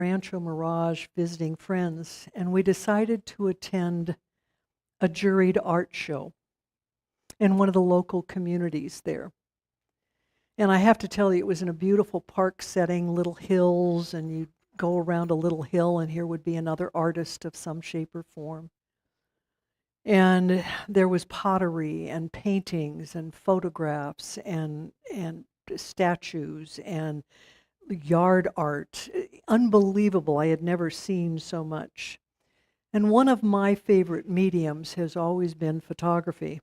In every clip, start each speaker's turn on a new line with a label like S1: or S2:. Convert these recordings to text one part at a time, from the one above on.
S1: Rancho Mirage visiting friends, and we decided to attend a juried art show in one of the local communities there. And I have to tell you, it was in a beautiful park setting, little hills, and you'd go around a little hill, and here would be another artist of some shape or form. And there was pottery and paintings and photographs and statues and yard art. Unbelievable. I had never seen so much. And one of my favorite mediums has always been photography.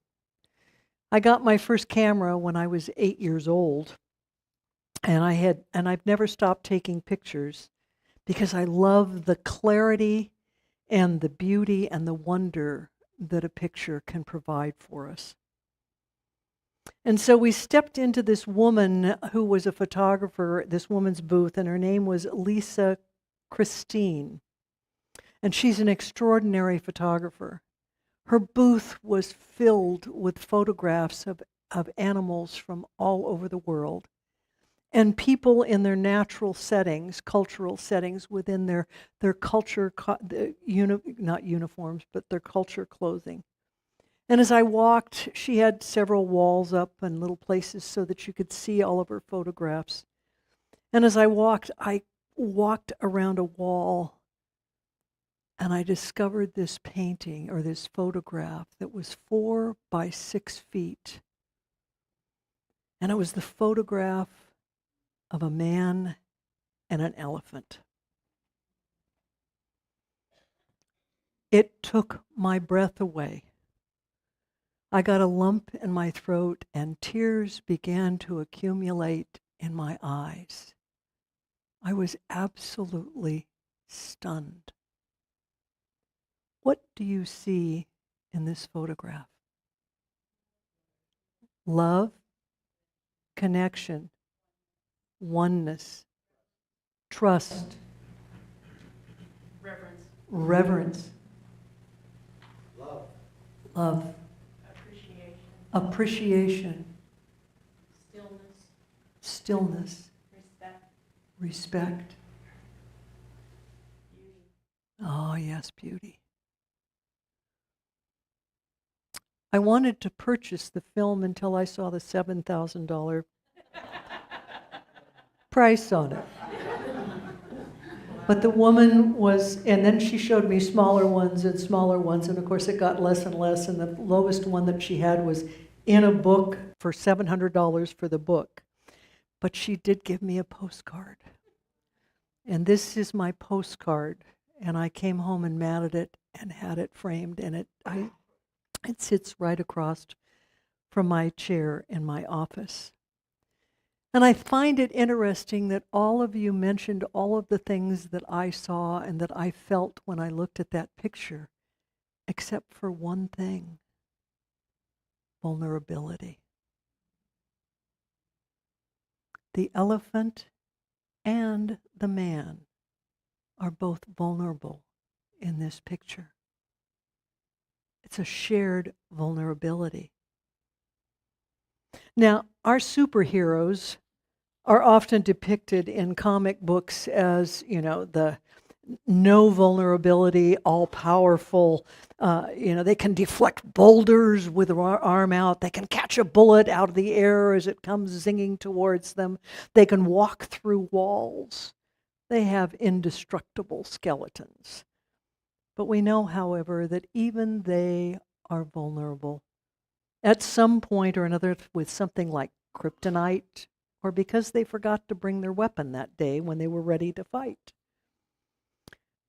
S1: I got my first camera when I was 8 years old, and I've never stopped taking pictures because I love the clarity and the beauty and the wonder that a picture can provide for us. And so we stepped into this woman who was a photographer, this woman's booth, and her name was Lisa Christine. And she's an extraordinary photographer. Her booth was filled with photographs of animals from all over the world, and people in their natural settings, cultural settings within their culture, not uniforms, but their culture clothing. And as I walked, she had several walls up and little places so that you could see all of her photographs. And as I walked around a wall, and I discovered this painting or this photograph that was 4 by 6 feet. And it was the photograph of a man and an elephant. It took my breath away. I got a lump in my throat and tears began to accumulate in my eyes. I was absolutely stunned. What do you see in this photograph? Love, connection, oneness, trust, reverence, love, appreciation, stillness, respect. Oh, yes, beauty. I wanted to purchase the film until I saw the $7,000 price on it. But the woman was, and then she showed me smaller ones, and of course it got less and less, and the lowest one that she had was in a book for $700 for the book. But she did give me a postcard. And this is my postcard, and I came home and matted it and had it framed, and it sits right across from my chair in my office. And I find it interesting that all of you mentioned all of the things that I saw and that I felt when I looked at that picture, except for one thing: vulnerability. The elephant and the man are both vulnerable in this picture. It's a shared vulnerability. Now, our superheroes are often depicted in comic books as, the no vulnerability, all-powerful, they can deflect boulders with their arm out. They can catch a bullet out of the air as it comes zinging towards them. They can walk through walls. They have indestructible skeletons. But we know, however, that even they are vulnerable at some point or another with something like kryptonite, or because they forgot to bring their weapon that day when they were ready to fight.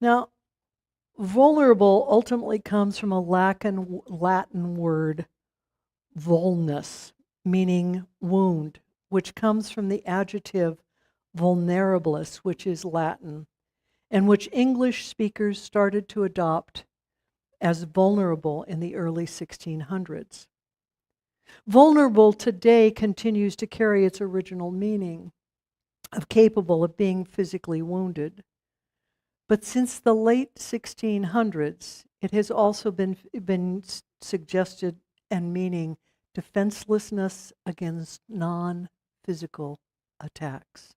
S1: Now, vulnerable ultimately comes from a Latin word, vulnus, meaning wound, which comes from the adjective vulnerabilis, which is Latin, and which English speakers started to adopt as vulnerable in the early 1600s. Vulnerable today continues to carry its original meaning of capable of being physically wounded. But since the late 1600s, it has also been suggested and meaning defenselessness against non-physical attacks.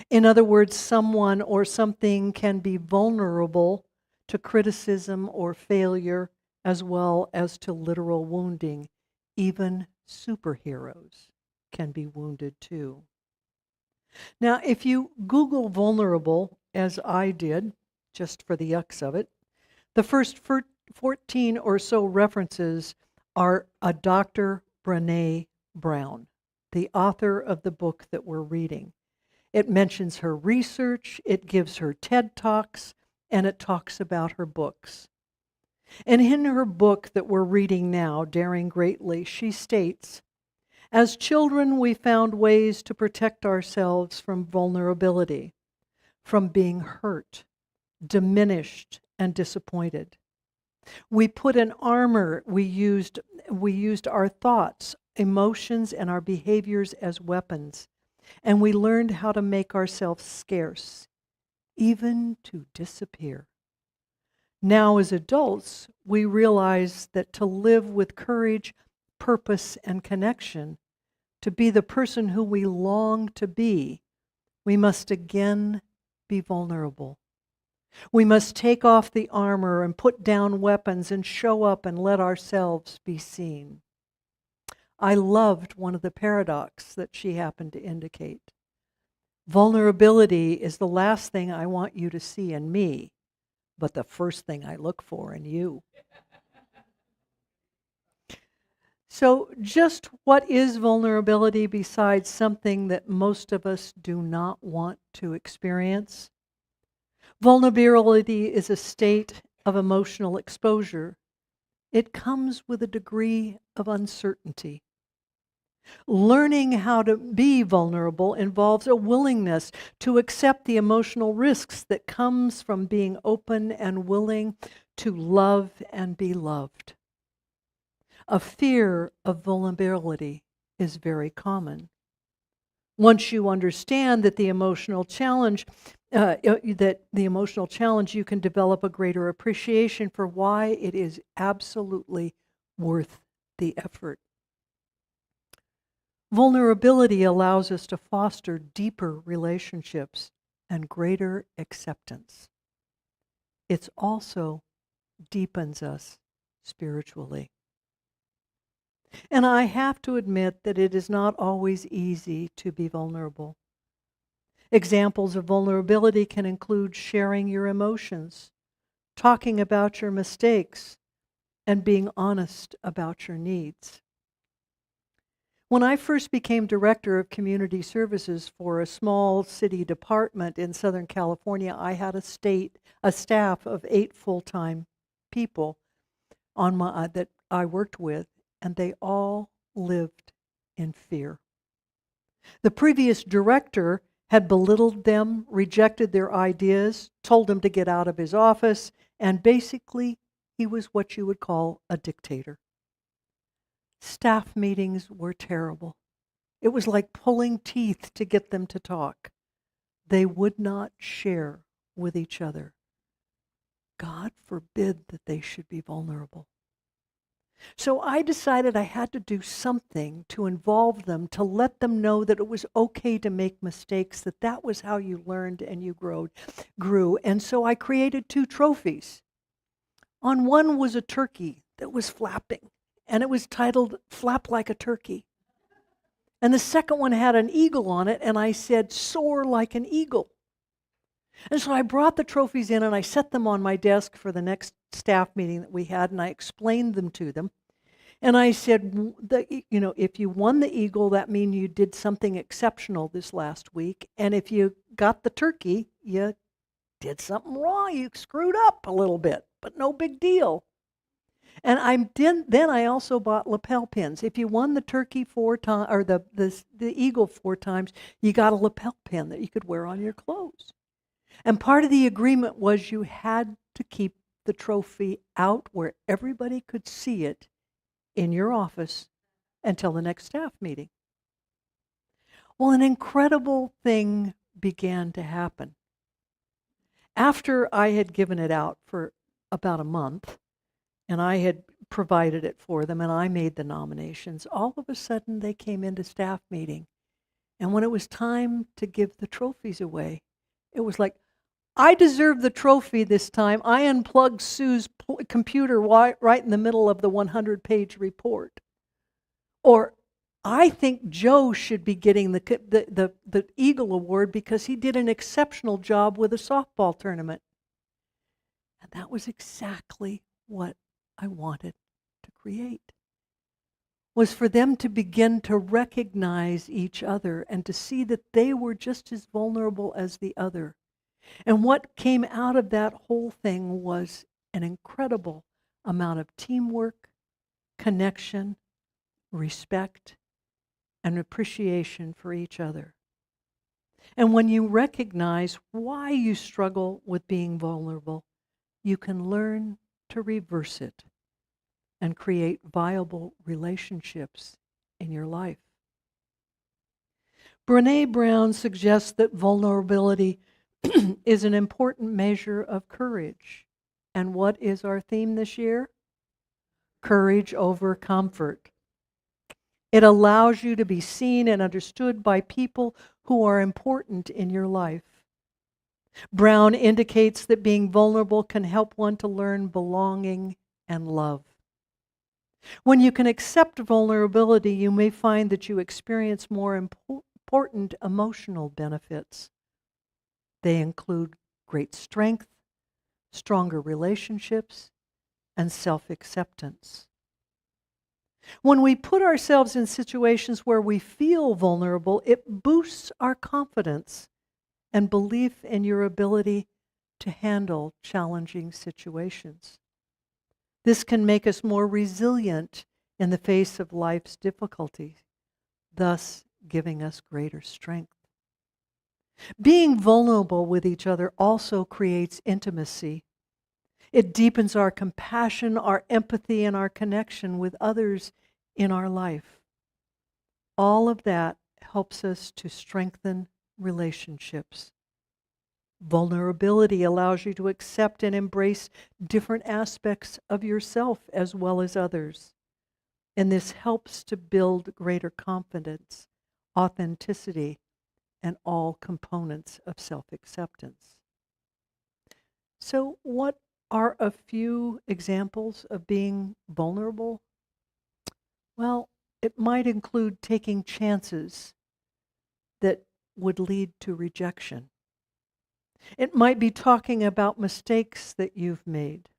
S1: In other words, someone or something can be vulnerable to criticism or failure, as well as to literal wounding. Even superheroes can be wounded too. Now, if you Google vulnerable, as I did, just for the yucks of it, the first 14 or so references are a Dr. Brené Brown, the author of the book that we're reading. It mentions her research, it gives her TED Talks, and it talks about her books. And in her book that we're reading now, Daring Greatly, she states, as children, we found ways to protect ourselves from vulnerability, from being hurt, diminished, and disappointed. We put an armor, we used our thoughts, emotions, and our behaviors as weapons. And we learned how to make ourselves scarce, even to disappear. Now, as adults, we realize that to live with courage, purpose, and connection, to be the person who we long to be, we must again be vulnerable. We must take off the armor and put down weapons and show up and let ourselves be seen. I loved one of the paradoxes that she happened to indicate. Vulnerability is the last thing I want you to see in me, but the first thing I look for in you. So just what is vulnerability besides something that most of us do not want to experience? Vulnerability is a state of emotional exposure. It comes with a degree of uncertainty. Learning how to be vulnerable involves a willingness to accept the emotional risks that comes from being open and willing to love and be loved. A fear of vulnerability is very common. Once you understand that the emotional challenge, you can develop a greater appreciation for why it is absolutely worth the effort. Vulnerability allows us to foster deeper relationships and greater acceptance. It also deepens us spiritually. And I have to admit that it is not always easy to be vulnerable. Examples of vulnerability can include sharing your emotions, talking about your mistakes, and being honest about your needs. When I first became director of community services for a small city department in Southern California, I had a staff of 8 full-time people that I worked with, and they all lived in fear. The previous director had belittled them, rejected their ideas, told them to get out of his office, and basically he was what you would call a dictator. Staff meetings were terrible. It was like pulling teeth to get them to talk. They would not share with each other. God forbid that they should be vulnerable. So I decided I had to do something to involve them, to let them know that it was okay to make mistakes, that was how you learned and you grew. And so I created 2 trophies. On one was a turkey that was flapping, and it was titled Flap Like a Turkey. And the second one had an eagle on it, and I said, Soar like an eagle. And so I brought the trophies in and I set them on my desk for the next staff meeting that we had, and I explained them to them. And I said, if you won the eagle, that means you did something exceptional this last week. And if you got the turkey, you did something wrong. You screwed up a little bit, but no big deal. And then I also bought lapel pins. If you won the turkey 4 times, or the eagle 4 times, you got a lapel pin that you could wear on your clothes. And part of the agreement was you had to keep the trophy out where everybody could see it in your office until the next staff meeting. Well, an incredible thing began to happen. After I had given it out for about a month, and I had provided it for them, and I made the nominations, all of a sudden they came into staff meeting, And when it was time to give the trophies away, it was like, I deserve the trophy this time. I unplugged Sue's computer right in the middle of the 100-page report. Or, I think Joe should be getting the Eagle Award because he did an exceptional job with a softball tournament. And that was exactly what I wanted to create, was for them to begin to recognize each other and to see that they were just as vulnerable as the other. And what came out of that whole thing was an incredible amount of teamwork, connection, respect, and appreciation for each other. And when you recognize why you struggle with being vulnerable, you can learn to reverse it and create viable relationships in your life. Brené Brown suggests that vulnerability is an important measure of courage. And what is our theme this year? Courage over comfort. It allows you to be seen and understood by people who are important in your life. Brown indicates that being vulnerable can help one to learn belonging and love. When you can accept vulnerability, you may find that you experience more important emotional benefits. They include great strength, stronger relationships, and self-acceptance. When we put ourselves in situations where we feel vulnerable, it boosts our confidence and belief in your ability to handle challenging situations. This can make us more resilient in the face of life's difficulties, thus giving us greater strength. Being vulnerable with each other also creates intimacy. It deepens our compassion, our empathy, and our connection with others in our life. All of that helps us to strengthen relationships. Vulnerability allows you to accept and embrace different aspects of yourself as well as others. And this helps to build greater confidence, authenticity, and all components of self-acceptance. So, what are a few examples of being vulnerable? Well, it might include taking chances that would lead to rejection. It might be talking about mistakes that you've made,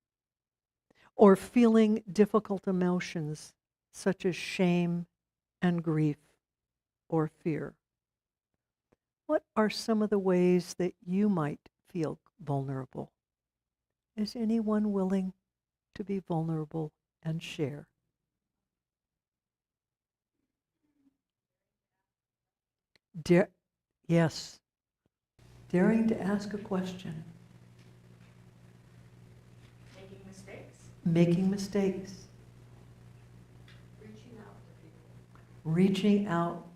S1: or feeling difficult emotions such as shame and grief or fear. What are some of the ways that you might feel vulnerable? Is anyone willing to be vulnerable and share? Yes, daring to ask a question.
S2: Making mistakes.
S1: Making mistakes.
S2: Reaching out to people.
S1: Reaching out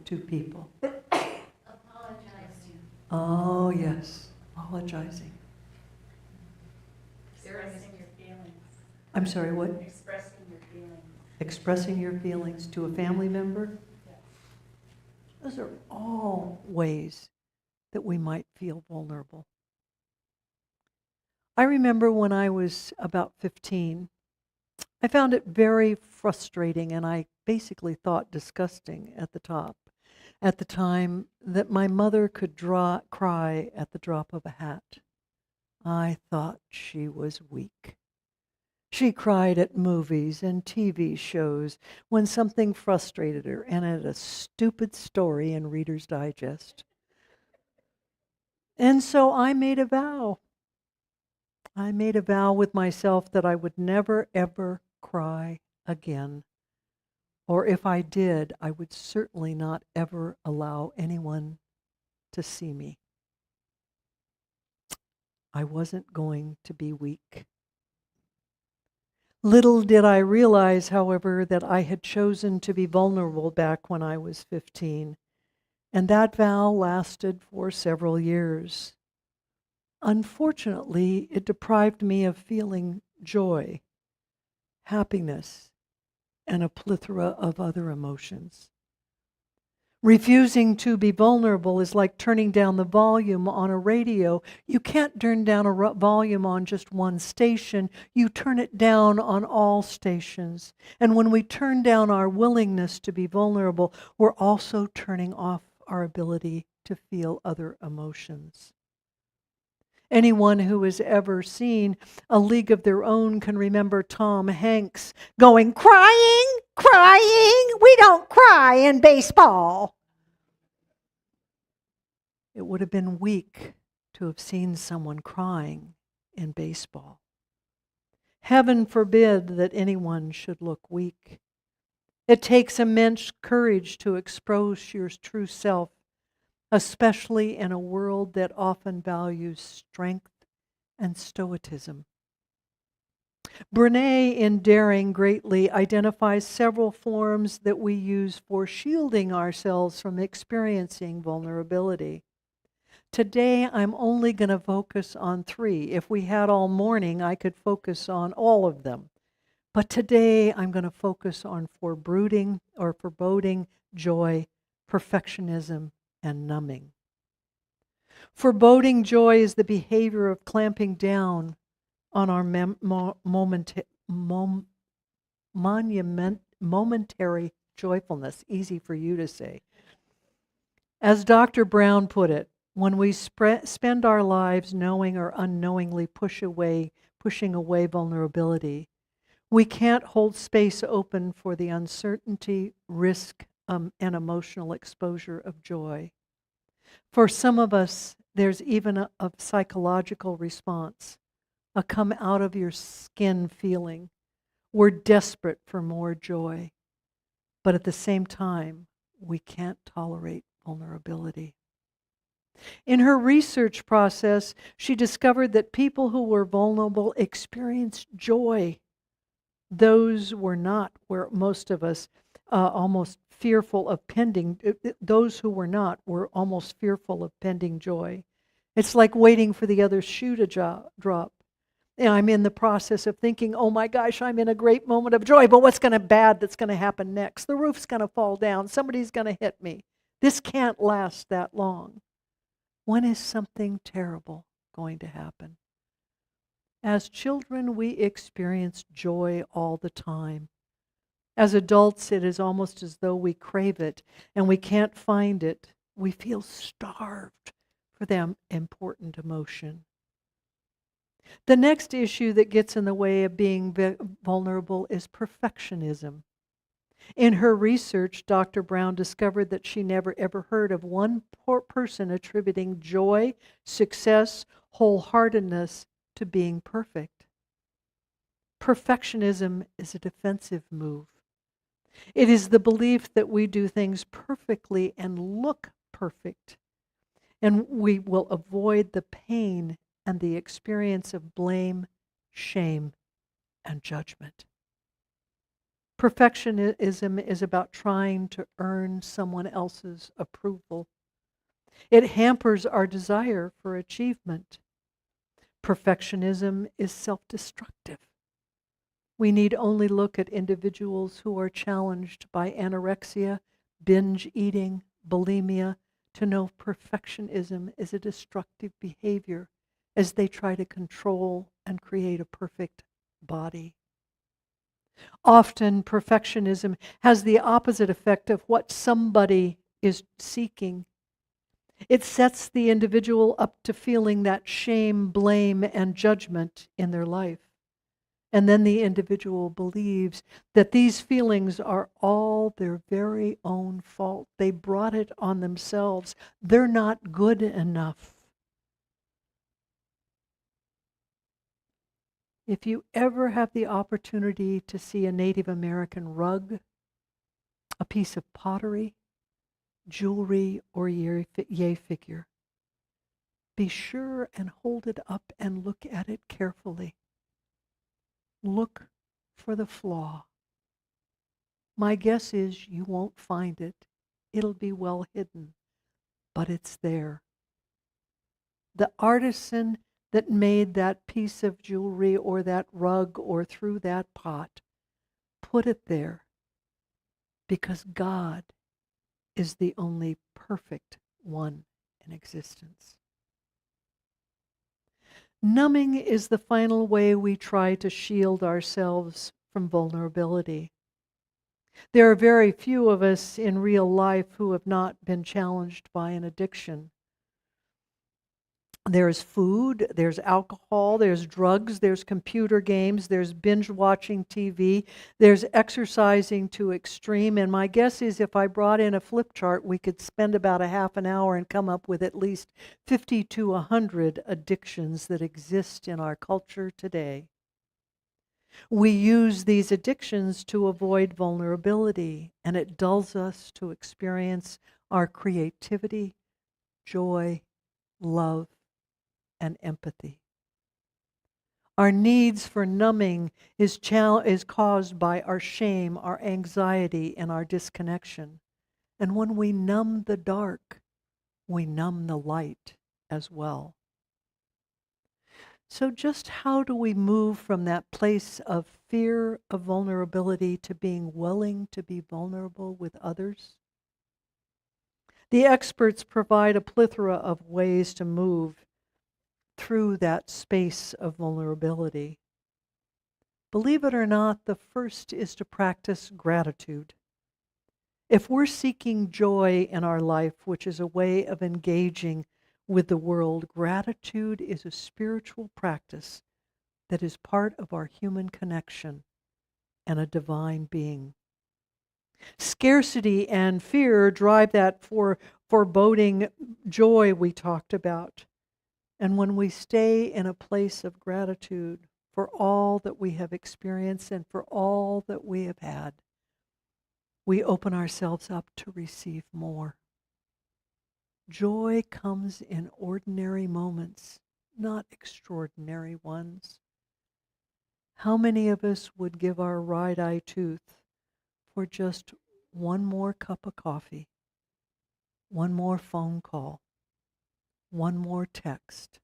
S1: to people.
S2: Apologizing.
S1: Oh, yes, apologizing.
S2: Expressing your feelings.
S1: I'm sorry, what?
S2: Expressing your feelings.
S1: Expressing your feelings to a family member?
S2: Yes.
S1: Those are all ways that we might feel vulnerable. I remember when I was about 15, I found it very frustrating, and I basically thought disgusting at the time that my mother could cry at the drop of a hat. I thought she was weak. She cried at movies and TV shows when something frustrated her, and at a stupid story in Reader's Digest. And so I made a vow. I made a vow with myself that I would never, ever cry again. Or if I did, I would certainly not ever allow anyone to see me. I wasn't going to be weak. Little did I realize, however, that I had chosen to be vulnerable back when I was 15, and that vow lasted for several years. Unfortunately, it deprived me of feeling joy, happiness, and a plethora of other emotions. Refusing to be vulnerable is like turning down the volume on a radio. You can't turn down a volume on just one station. You turn it down on all stations. And when we turn down our willingness to be vulnerable, we're also turning off our ability to feel other emotions. Anyone who has ever seen A League of Their Own can remember Tom Hanks going, "Crying, crying, we don't cry in baseball." It would have been weak to have seen someone crying in baseball. Heaven forbid that anyone should look weak. It takes immense courage to expose your true self, especially in a world that often values strength and stoicism. Brene, in Daring Greatly, identifies several forms that we use for shielding ourselves from experiencing vulnerability. Today, I'm only going to focus on 3. If we had all morning, I could focus on all of them. But today, I'm going to focus on foreboding, joy, perfectionism, and numbing. Foreboding joy is the behavior of clamping down on our momentary joyfulness. Easy for you to say. As Dr. Brown put it, when we spend our lives knowing or unknowingly pushing away vulnerability, we can't hold space open for the uncertainty, risk, and emotional exposure of joy. For some of us, there's even a psychological response, a come out of your skin feeling. We're desperate for more joy, but at the same time, we can't tolerate vulnerability. In her research process, she discovered that people who were vulnerable experienced joy. Those were not, where most of us almost fearful of pending, those who were not were almost fearful of pending joy. It's like waiting for the other shoe to drop. And I'm in the process of thinking, oh my gosh, I'm in a great moment of joy, but what's bad that's going to happen next? The roof's going to fall down. Somebody's going to hit me. This can't last that long. When is something terrible going to happen? As children, we experience joy all the time. As adults, it is almost as though we crave it and we can't find it. We feel starved for that important emotion. The next issue that gets in the way of being vulnerable is perfectionism. In her research, Dr. Brown discovered that she never ever heard of one person attributing joy, success, wholeheartedness to being perfect. Perfectionism is a defensive move. It is the belief that we do things perfectly and look perfect, and we will avoid the pain and the experience of blame, shame, and judgment. Perfectionism is about trying to earn someone else's approval. It hampers our desire for achievement. Perfectionism is self-destructive. We need only look at individuals who are challenged by anorexia, binge eating, bulimia, to know perfectionism is a destructive behavior as they try to control and create a perfect body. Often, perfectionism has the opposite effect of what somebody is seeking. It sets the individual up to feeling that shame, blame, and judgment in their life. And then the individual believes that these feelings are all their very own fault. They brought it on themselves. They're not good enough. If you ever have the opportunity to see a Native American rug, a piece of pottery, jewelry, or yay figure, be sure and hold it up and look at it carefully. Look for the flaw. My guess is you won't find it. It'll be well hidden, but it's there. The artisan that made that piece of jewelry or that rug or threw that pot, put it there because God is the only perfect one in existence. Numbing is the final way we try to shield ourselves from vulnerability. There are very few of us in real life who have not been challenged by an addiction. There's food, there's alcohol, there's drugs, there's computer games, there's binge watching TV, there's exercising to extreme. And my guess is if I brought in a flip chart, we could spend about a half an hour and come up with at least 50 to 100 addictions that exist in our culture today. We use these addictions to avoid vulnerability, and it dulls us to experience our creativity, joy, love, and empathy. Our needs for numbing is caused by our shame, our anxiety, and our disconnection. And when we numb the dark, we numb the light as well. So just how do we move from that place of fear of vulnerability to being willing to be vulnerable with others? The experts provide a plethora of ways to move through that space of vulnerability. Believe it or not, the first is to practice gratitude. If we're seeking joy in our life, which is a way of engaging with the world, gratitude is a spiritual practice that is part of our human connection and a divine being. Scarcity and fear drive that foreboding joy we talked about. And when we stay in a place of gratitude for all that we have experienced and for all that we have had, we open ourselves up to receive more. Joy comes in ordinary moments, not extraordinary ones. How many of us would give our right eye tooth for just one more cup of coffee, one more phone call, one more text,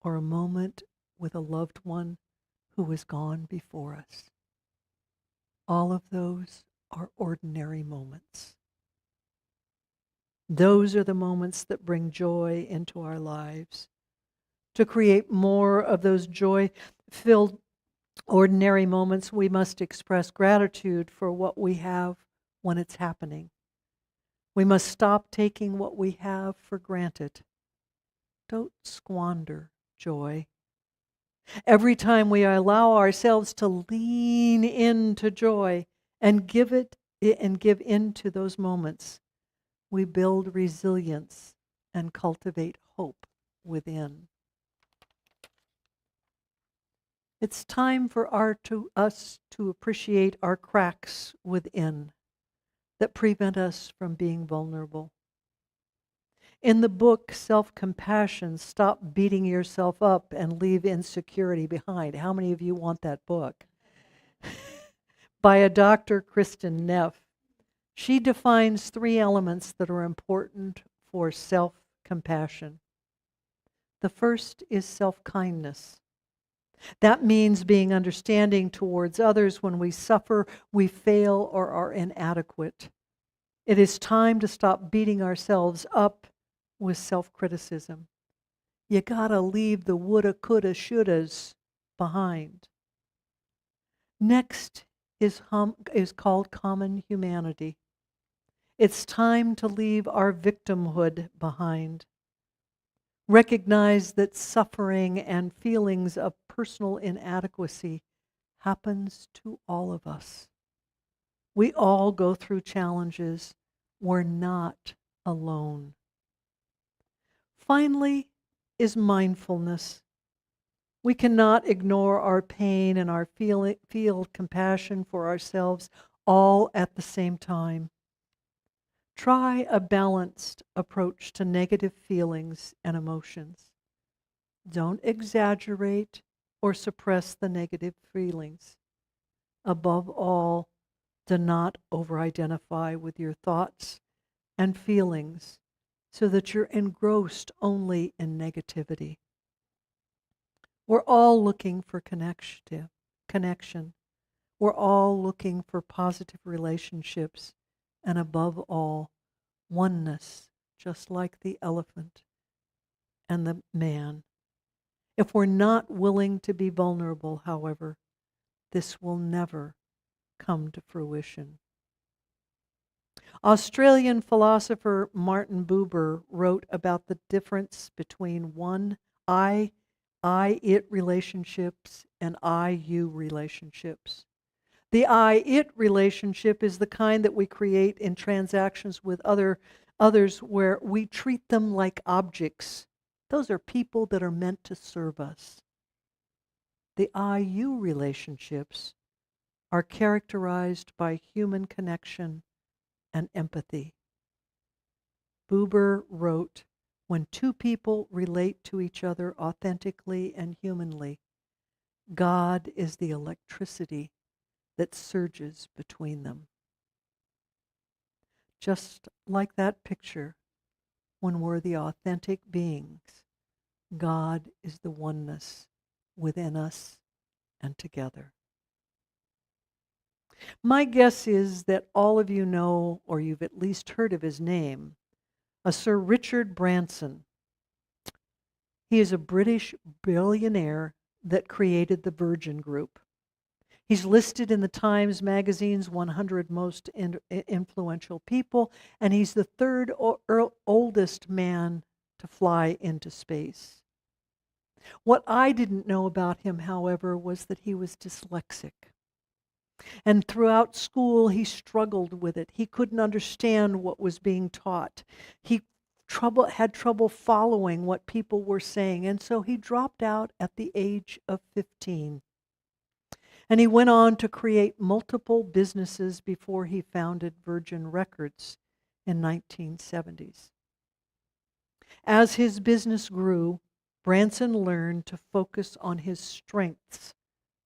S1: or a moment with a loved one who is gone before us? All of those are ordinary moments. Those are the moments that bring joy into our lives. To create more of those joy-filled ordinary moments, we must express gratitude for what we have when it's happening. We must stop taking what we have for granted. Don't squander joy. Every time we allow ourselves to lean into joy and give into those moments, we build resilience and cultivate hope within. It's time for us to appreciate our cracks within that prevent us from being vulnerable. In the book, Self-Compassion, Stop Beating Yourself Up and Leave Insecurity Behind. How many of you want that book? By a Dr. Kristen Neff. She defines 3 elements that are important for self-compassion. The first is self-kindness. That means being understanding towards others when we suffer, we fail, or are inadequate. It is time to stop beating ourselves up with self-criticism. You gotta leave the woulda, coulda, shouldas behind. Next is called common humanity. It's time to leave our victimhood behind. Recognize that suffering and feelings of personal inadequacy happens to all of us. We all go through challenges. We're not alone. Finally is mindfulness. We cannot ignore our pain and our feel compassion for ourselves all at the same time. Try a balanced approach to negative feelings and emotions. Don't exaggerate or suppress the negative feelings. Above all, do not over-identify with your thoughts and feelings so that you're engrossed only in negativity. We're all looking for connection. We're all looking for positive relationships. And above all, oneness, just like the elephant and the man. If we're not willing to be vulnerable, however, this will never come to fruition. Australian philosopher Martin Buber wrote about the difference between I-it relationships and I-you relationships. The I-it relationship is the kind that we create in transactions with others where we treat them like objects. Those are people that are meant to serve us. The I-you relationships are characterized by human connection and empathy. Buber wrote, when two people relate to each other authentically and humanly, God is the electricity that surges between them. Just like that picture, when we're the authentic beings, God is the oneness within us and together. My guess is that all of you know, or you've at least heard of his name, a Sir Richard Branson. He is a British billionaire that created the Virgin Group. He's listed in the Times Magazine's 100 most influential people, and he's the third oldest man to fly into space. What I didn't know about him, however, was that he was dyslexic. And throughout school, he struggled with it. He couldn't understand what was being taught. He had trouble following what people were saying, and so he dropped out at the age of 15. And he went on to create multiple businesses before he founded Virgin Records in 1970s. As his business grew, Branson learned to focus on his strengths,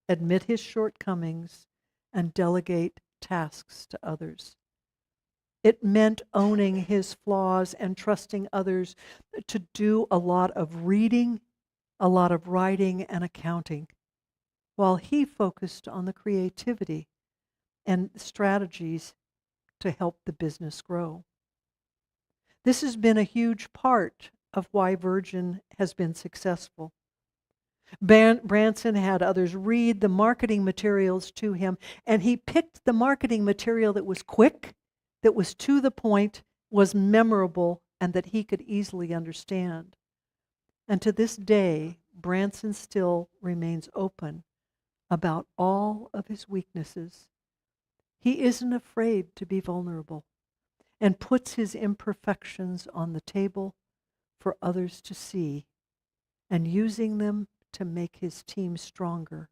S1: admit his shortcomings, and delegate tasks to others. It meant owning his flaws and trusting others to do a lot of reading, a lot of writing, and accounting, while he focused on the creativity and strategies to help the business grow. This has been a huge part of why Virgin has been successful. Branson had others read the marketing materials to him, and he picked the marketing material that was quick, that was to the point, was memorable, and that he could easily understand. And to this day, Branson still remains open about all of his weaknesses. He isn't afraid to be vulnerable and puts his imperfections on the table for others to see, and using them to make his team stronger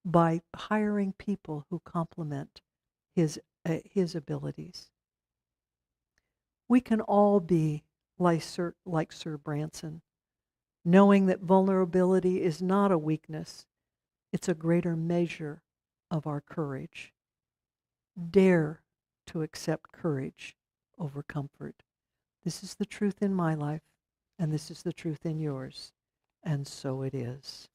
S1: by hiring people who complement his abilities. We can all be like Sir Branson, knowing that vulnerability is not a weakness, it's a greater measure of our courage. Dare to accept courage over comfort. This is the truth in my life, and this is the truth in yours, and so it is.